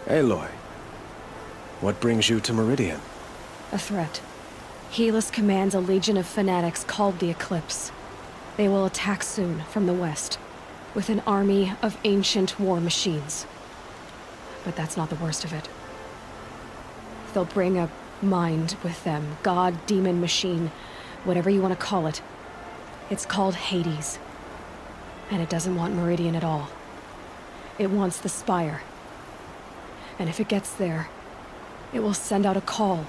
Aloy, what brings you to Meridian? A threat. Helis commands a legion of fanatics called the Eclipse. They will attack soon from the west, with an army of ancient war machines. But that's not the worst of it. They'll bring a mind with them, god, demon, machine, whatever you want to call it. It's called Hades. And it doesn't want Meridian at all. It wants the Spire. And if it gets there, it will send out a call,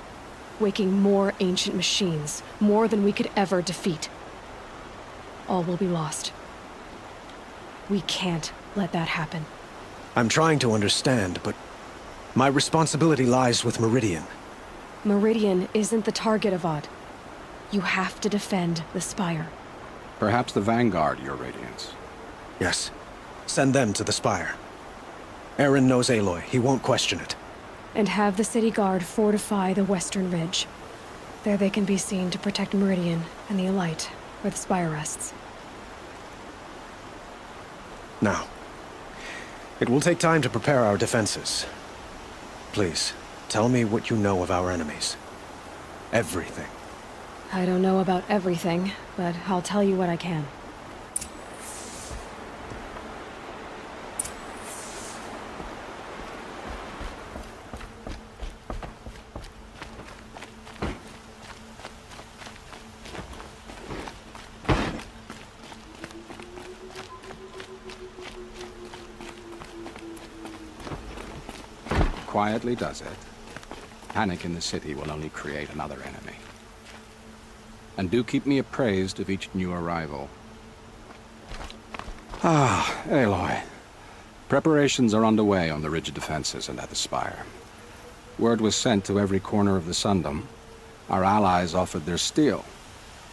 waking more ancient machines, more than we could ever defeat. All will be lost. We can't let that happen. I'm trying to understand, but my responsibility lies with Meridian. Meridian isn't the target, Avad. You have to defend the Spire. Perhaps the Vanguard, Your Radiance. Yes. Send them to the Spire. Aaron knows Aloy. He won't question it. And have the city guard fortify the western ridge. There they can be seen to protect Meridian and the Elite, where the Spire rests. Now, it will take time to prepare our defenses. Please, tell me what you know of our enemies. Everything. I don't know about everything, but I'll tell you what I can. Quietly does it. Panic in the city will only create another enemy. And do keep me appraised of each new arrival. Ah, Aloy. Preparations are underway on the ridge defenses and at the Spire. Word was sent to every corner of the Sundom. Our allies offered their steel.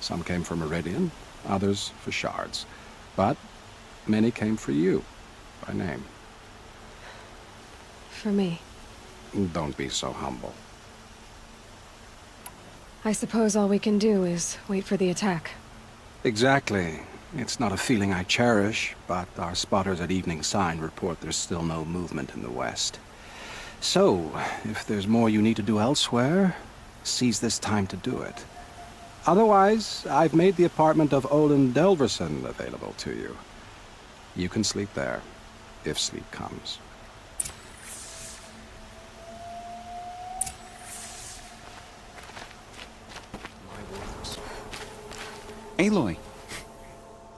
Some came for Meridian, others for shards. But many came for you, by name. For me. Don't be so humble. I suppose all we can do is wait for the attack. Exactly. It's not a feeling I cherish, but our spotters at Evening Sign report there's still no movement in the west. So, if there's more you need to do elsewhere, seize this time to do it. Otherwise, I've made the apartment of Olin Delverson available to you. You can sleep there, if sleep comes. Aloy,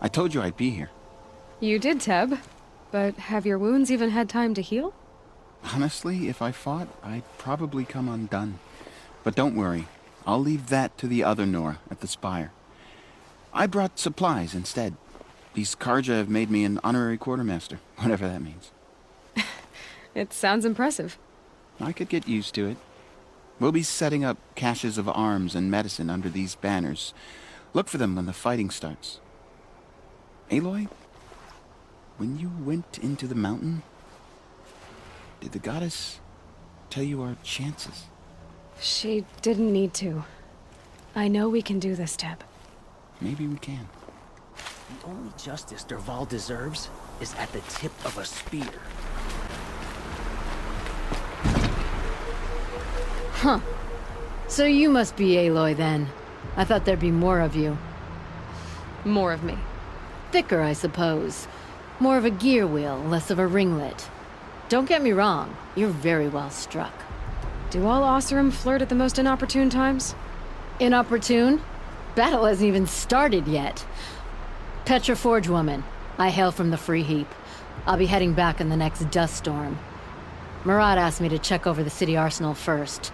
I told you I'd be here. You did, Teb. But have your wounds even had time to heal? Honestly, if I fought, I'd probably come undone. But don't worry, I'll leave that to the other Nora at the Spire. I brought supplies instead. These Karja have made me an honorary quartermaster, whatever that means. It sounds impressive. I could get used to it. We'll be setting up caches of arms and medicine under these banners. Look for them when the fighting starts. Aloy, when you went into the mountain, did the goddess tell you our chances? She didn't need to. I know we can do this, Teb. Maybe we can. The only justice Dervahl deserves is at the tip of a spear. Huh. So you must be Aloy then. I thought there'd be more of you. More of me. Thicker, I suppose. More of a gear wheel, less of a ringlet. Don't get me wrong, you're very well struck. Do all Oseram flirt at the most inopportune times? Inopportune? Battle hasn't even started yet. Petra Forgewoman. I hail from the Free Heap. I'll be heading back in the next dust storm. Murad asked me to check over the city arsenal first.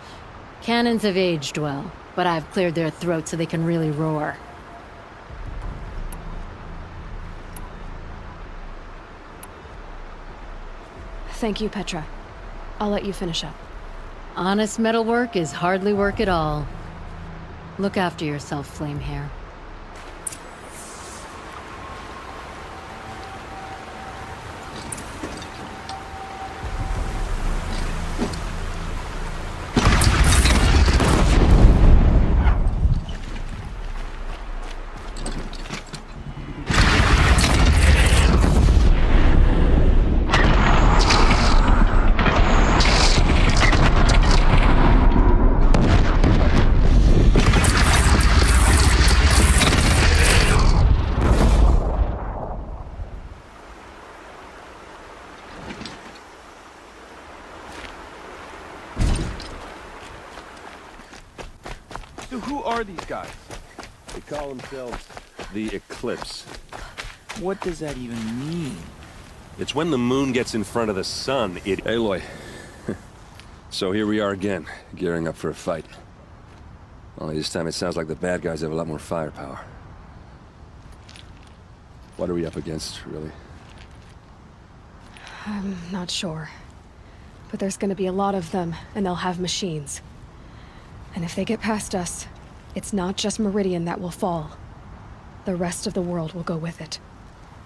Cannons have aged well, but I've cleared their throats so they can really roar. Thank you, Petra. I'll let you finish up. Honest metalwork is hardly work at all. Look after yourself, Flamehair. are these guys? They call themselves the Eclipse. What does that even mean? It's when the moon gets in front of the sun, Aloy. So here we are again, gearing up for a fight. Only this time it sounds like the bad guys have a lot more firepower. What are we up against, really? I'm not sure. But there's gonna be a lot of them, and they'll have machines. And if they get past us, it's not just Meridian that will fall. The rest of the world will go with it.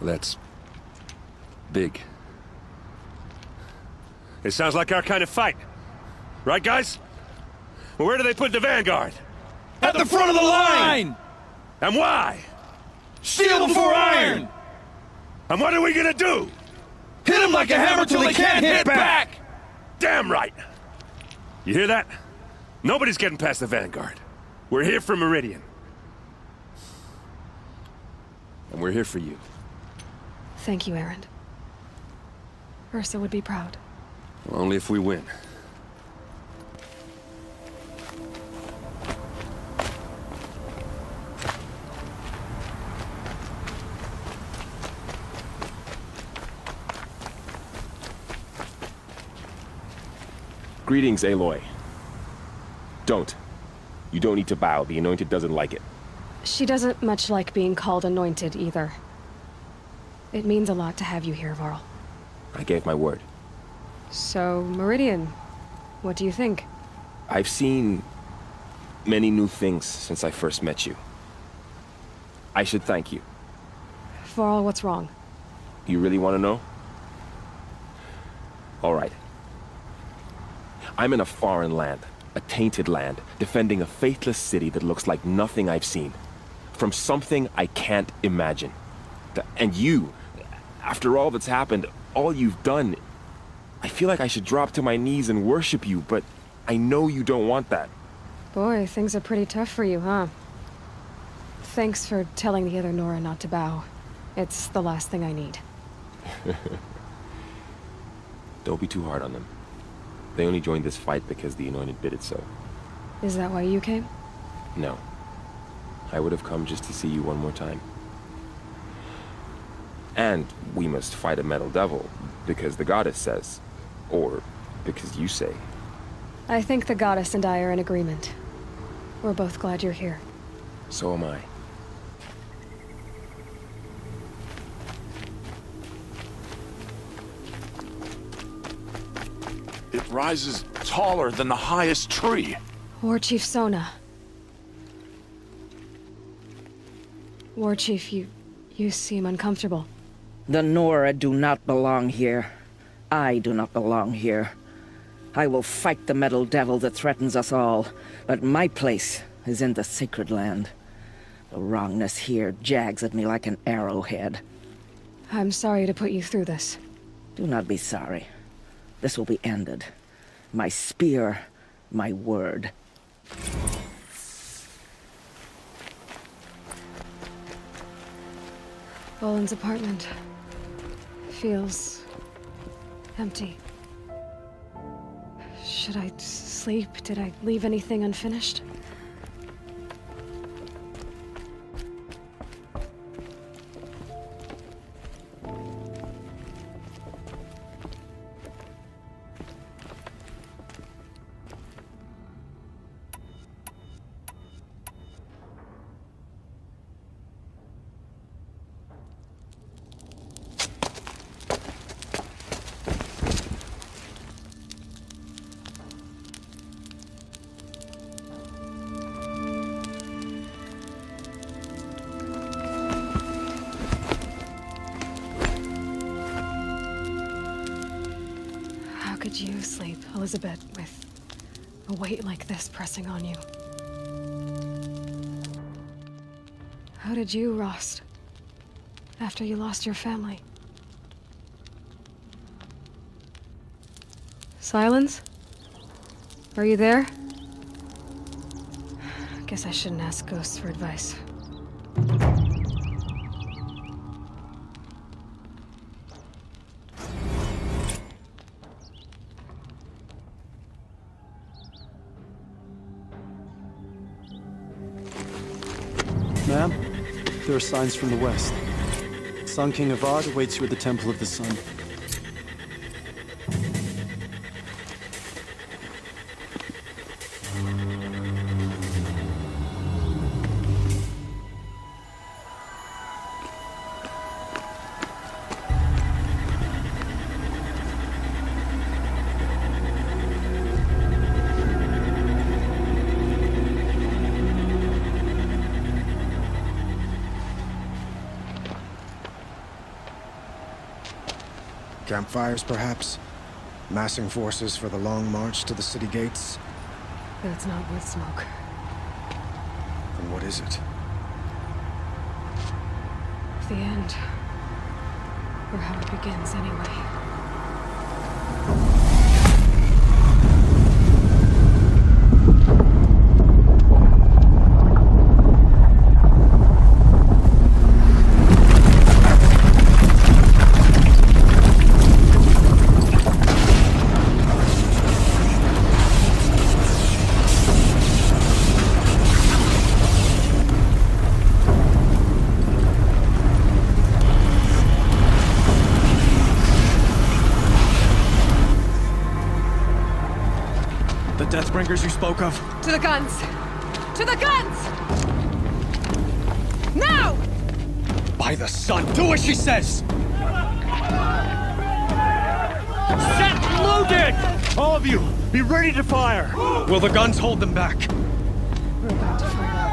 That's big. It sounds like our kind of fight. Right, guys? Well, where do they put the Vanguard? At the front of the line! And why? Steel before iron! And what are we gonna do? Hit him like a hammer till he can't hit back! Damn right! You hear that? Nobody's getting past the Vanguard. We're here for Meridian. And we're here for you. Thank you, Aaron. Ursa would be proud. Well, only if we win. Greetings, Aloy. Don't. You don't need to bow. The Anointed doesn't like it. She doesn't much like being called anointed, either. It means a lot to have you here, Varl. I gave my word. So, Meridian, what do you think? I've seen many new things since I first met you. I should thank you. Varl, what's wrong? You really want to know? All right. I'm in a foreign land, a tainted land, defending a faithless city that looks like nothing I've seen. From something I can't imagine. And you, after all that's happened, all you've done, I feel like I should drop to my knees and worship you, but I know you don't want that. Boy, things are pretty tough for you, huh? Thanks for telling the other Nora not to bow. It's the last thing I need. Don't be too hard on them. They only joined this fight because the Anointed bid it so. Is that why you came? No. I would have come just to see you one more time. And we must fight a metal devil, because the goddess says. Or because you say. I think the goddess and I are in agreement. We're both glad you're here. So am I. It rises taller than the highest tree. War Chief Sona. War Chief, you seem uncomfortable. The Nora do not belong here. I do not belong here. I will fight the metal devil that threatens us all, but my place is in the sacred land. The wrongness here jags at me like an arrowhead. I'm sorry to put you through this. Do not be sorry. This will be ended. My spear, my word. Boland's apartment feels empty. Should I sleep? Did I leave anything unfinished? How could you sleep, Elizabeth, with a weight like this pressing on you? How did you, Rost, after you lost your family? Silence? Are you there? Guess I shouldn't ask ghosts for advice. there are signs from the west. Sun King Avad awaits you at the Temple of the Sun. Campfires, perhaps? Massing forces for the long march to the city gates? But it's not wood smoke. Then what is it? The end. Or how it begins, anyway. Deathbringers you spoke of? To the guns! To the guns! Now! By the sun, do as she says! Set loaded! All of you, be ready to fire! Will the guns hold them back? We're about to find out.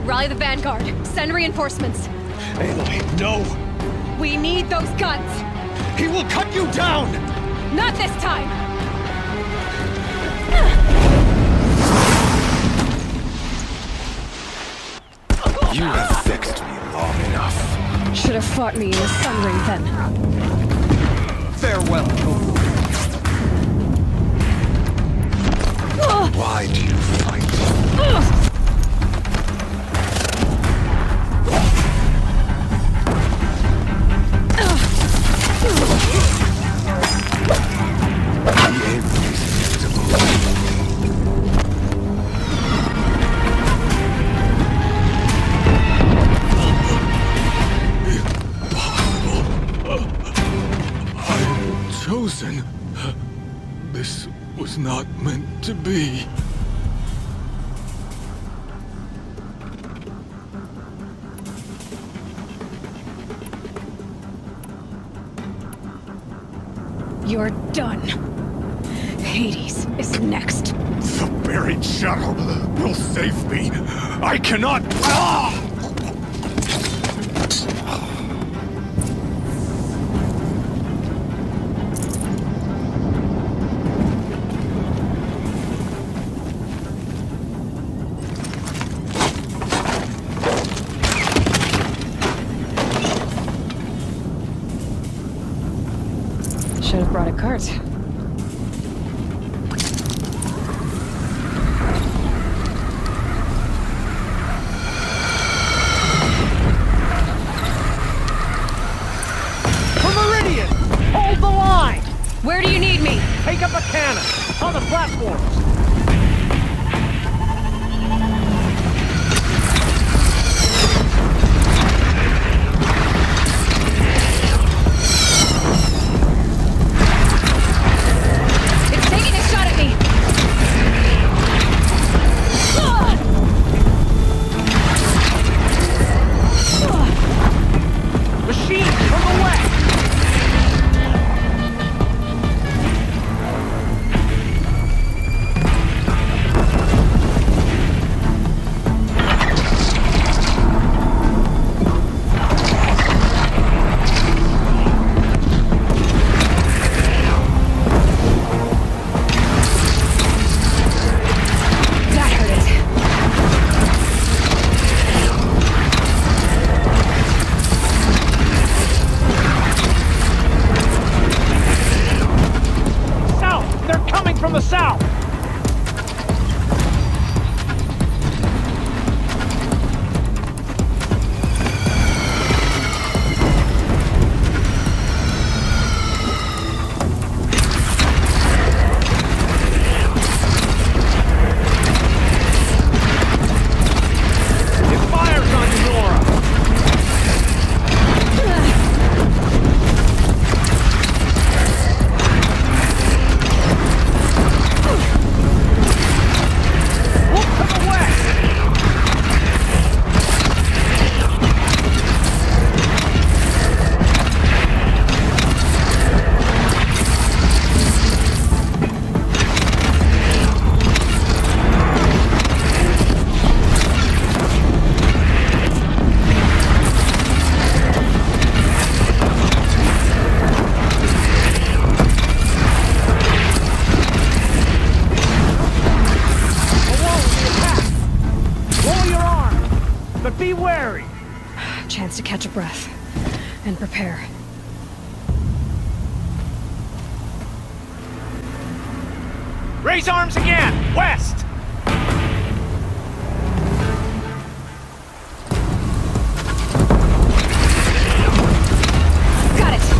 Rally the vanguard. Send reinforcements. Aloy, no! We need those guns! He will cut you down! Not this time! You have vexed me long enough. Should have fought me in the sun ring then. Farewell. Why do you fight? This was not meant to be. You're done. Hades is next. The buried shadow will save me. I cannot. Should have brought a cart. Be wary! Chance to catch a breath. And prepare. Raise arms again! West! Got it!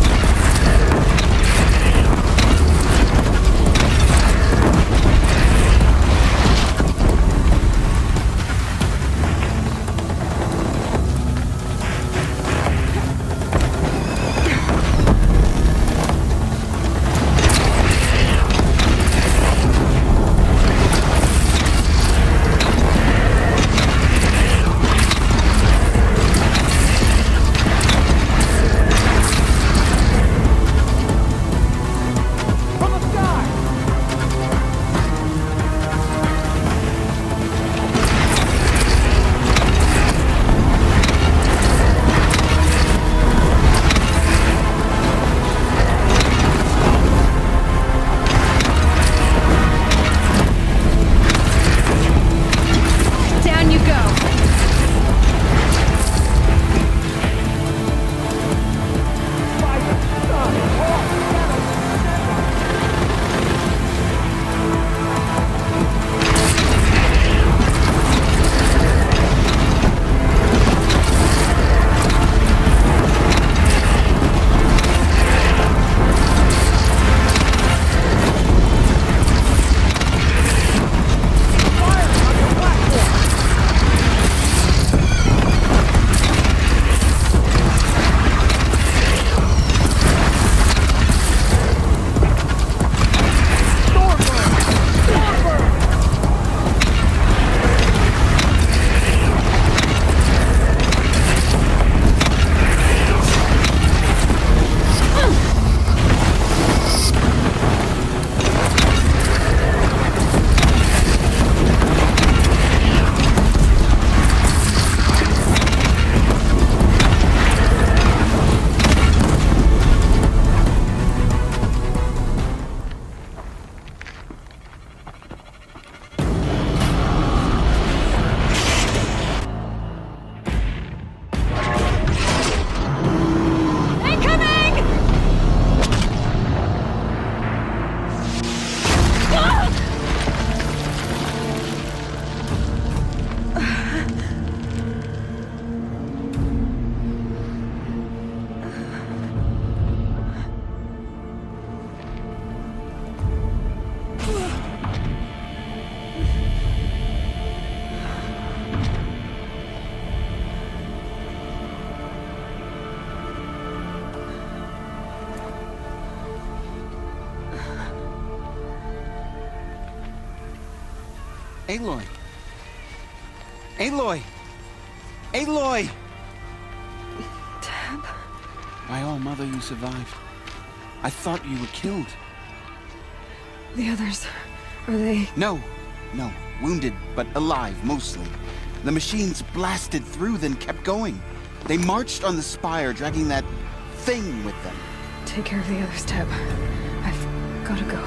Aloy! Aloy! Aloy! Tab? My own mother, you survived. I thought you were killed. The others, are they... No. Wounded, but alive, mostly. The machines blasted through, then kept going. They marched on the spire, dragging that thing with them. Take care of the others, Tab. I've gotta go.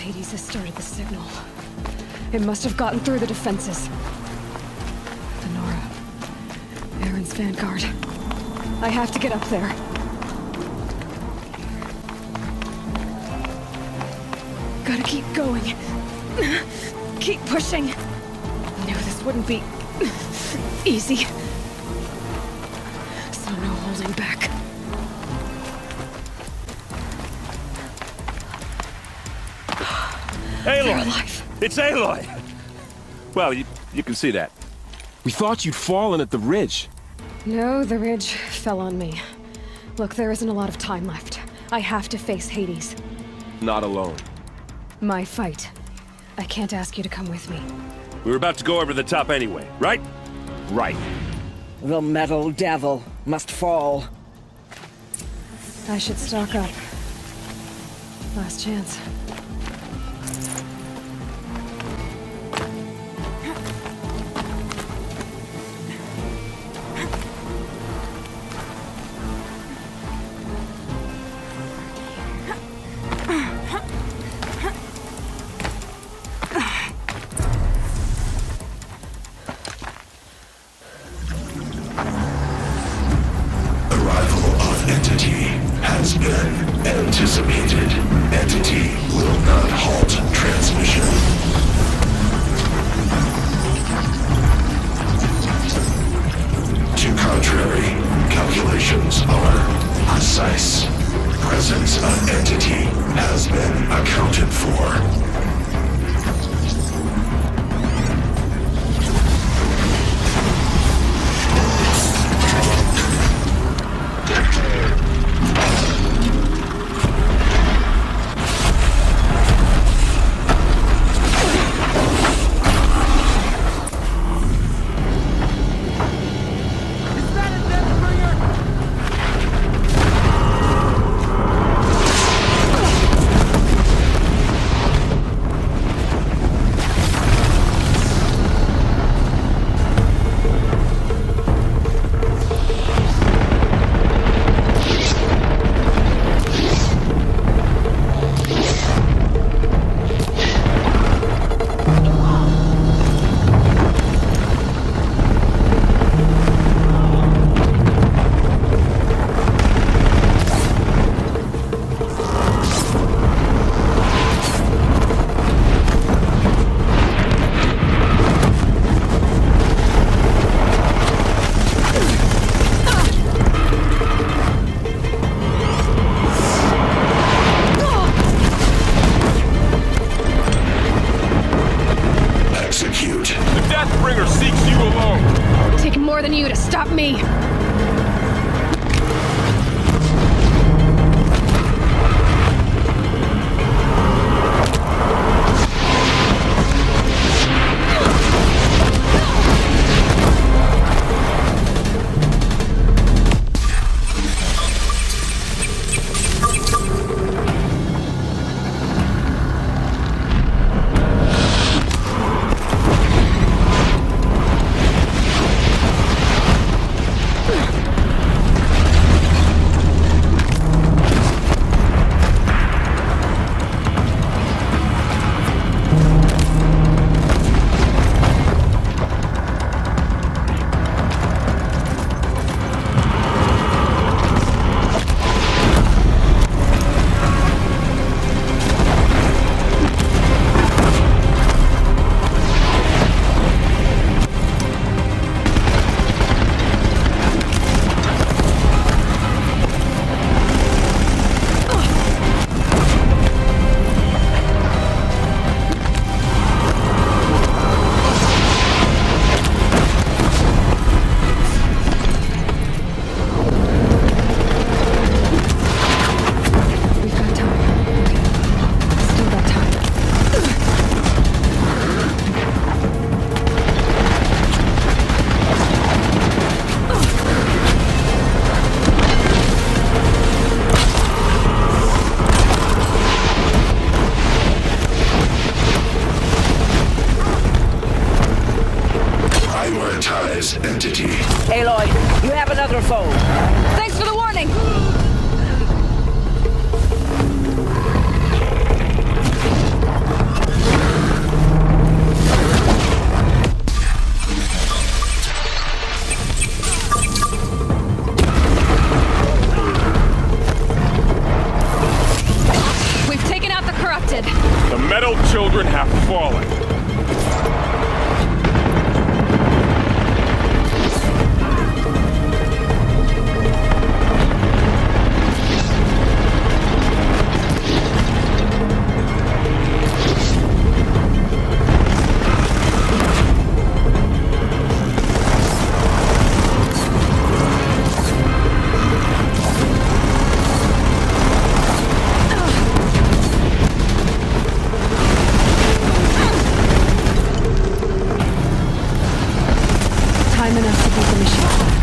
Hades has started the signal. It must have gotten through the defenses. The Nora. Aaron's vanguard. I have to get up there. Gotta keep going. Keep pushing. Knew this wouldn't be easy. So no holding back. Aloy! It's Aloy! Well, you can see that. We thought you'd fallen at the ridge. No, the ridge fell on me. Look, there isn't a lot of time left. I have to face Hades. Not alone. My fight. I can't ask you to come with me. We were about to go over the top anyway, right? Right. The metal devil must fall. I should stock up. Last chance. Anticipated. Entity will not halt transmission. To contrary, calculations are precise. Presence of entity has been accounted for. Me! metal children have fallen. Time enough to beat the machine back.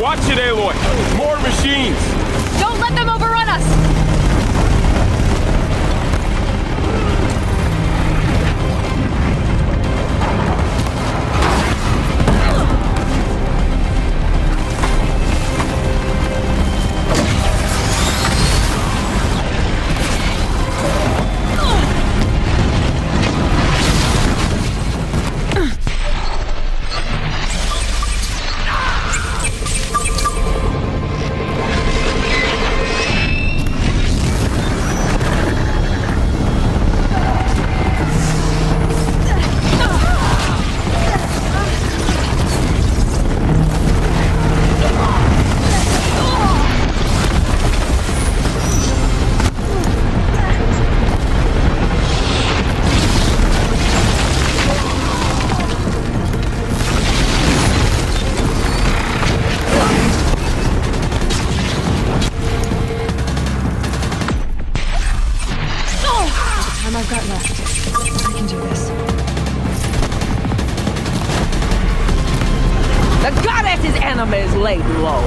Watch it, Aloy! More machines! Don't let them overrun us! I've got left. I can do this. The goddess's enemy is laid low.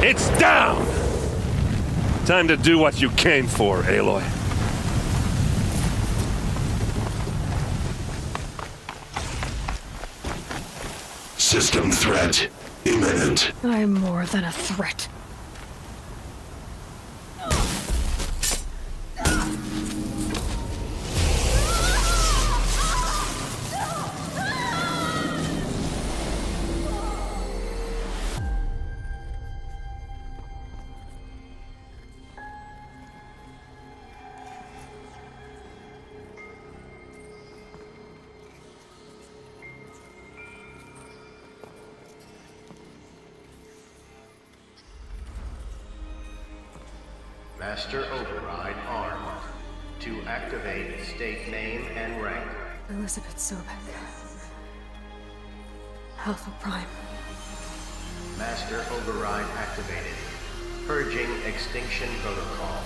It's down! Time to do what you came for, Aloy. System threat imminent. I'm more than a threat. Master Override armed. To activate, state name and rank. Elizabeth Sobek. Alpha Prime. Master Override activated. Purging extinction protocol.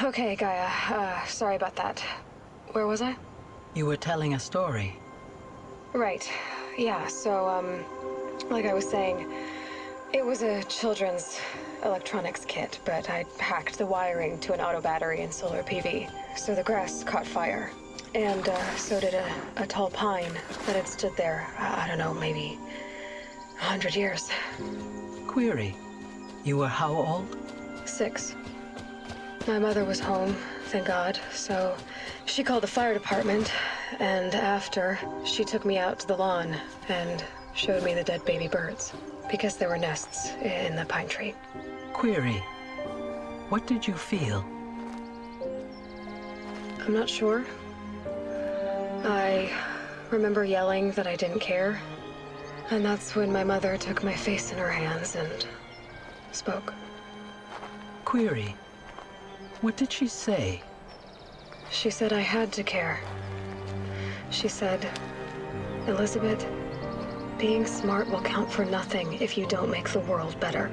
Okay, Gaia. Sorry about that. Where was I? You were telling a story. Right. Yeah, so, like I was saying, it was a children's electronics kit, but I hacked the wiring to an auto battery and solar PV. So the grass caught fire. And, so did a tall pine that had stood there, I don't know, maybe 100 years. Query. You were how old? 6. My mother was home, thank God, so she called the fire department, and after, she took me out to the lawn and showed me the dead baby birds, because there were nests in the pine tree. Query. What did you feel? I'm not sure. I remember yelling that I didn't care, and that's when my mother took my face in her hands and spoke. Query. What did she say? She said I had to care. She said, Elizabeth, being smart will count for nothing if you don't make the world better.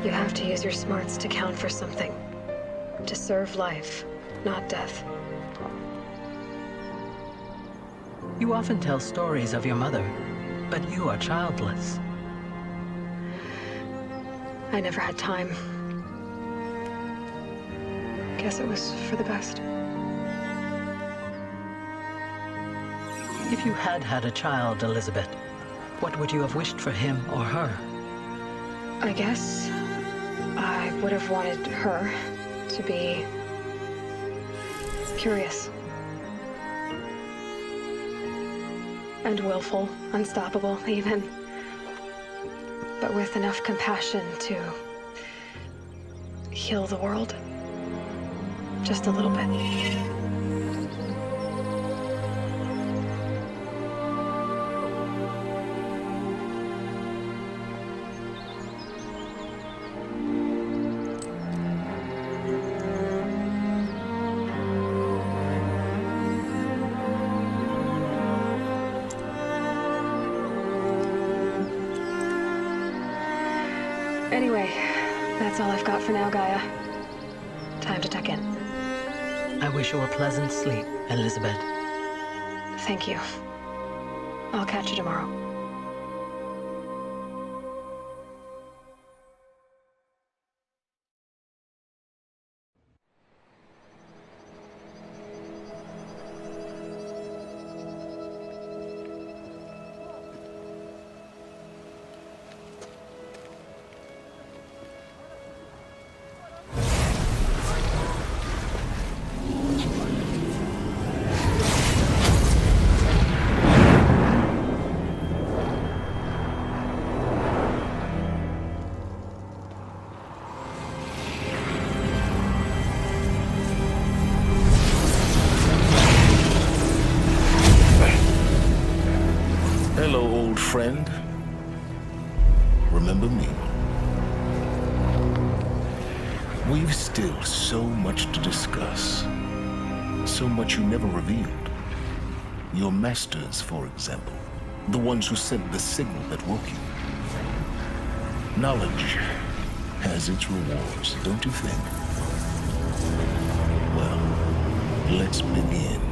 You have to use your smarts to count for something. To serve life, not death. You often tell stories of your mother, but you are childless. I never had time. Guess it was for the best. If you had had a child, Elizabeth, what would you have wished for him or her? I guess I would have wanted her to be curious. And willful, unstoppable even. But with enough compassion to heal the world. Just a little bit. Anyway, that's all I've got for now, Gaia. Time to tuck in. I wish you a pleasant sleep, Elizabeth. Thank you. I'll catch you tomorrow. Friend, remember me? We've still so much to discuss. So much you never revealed. Your masters, for example. The ones who sent the signal that woke you. Knowledge has its rewards, don't you think? Well, let's begin.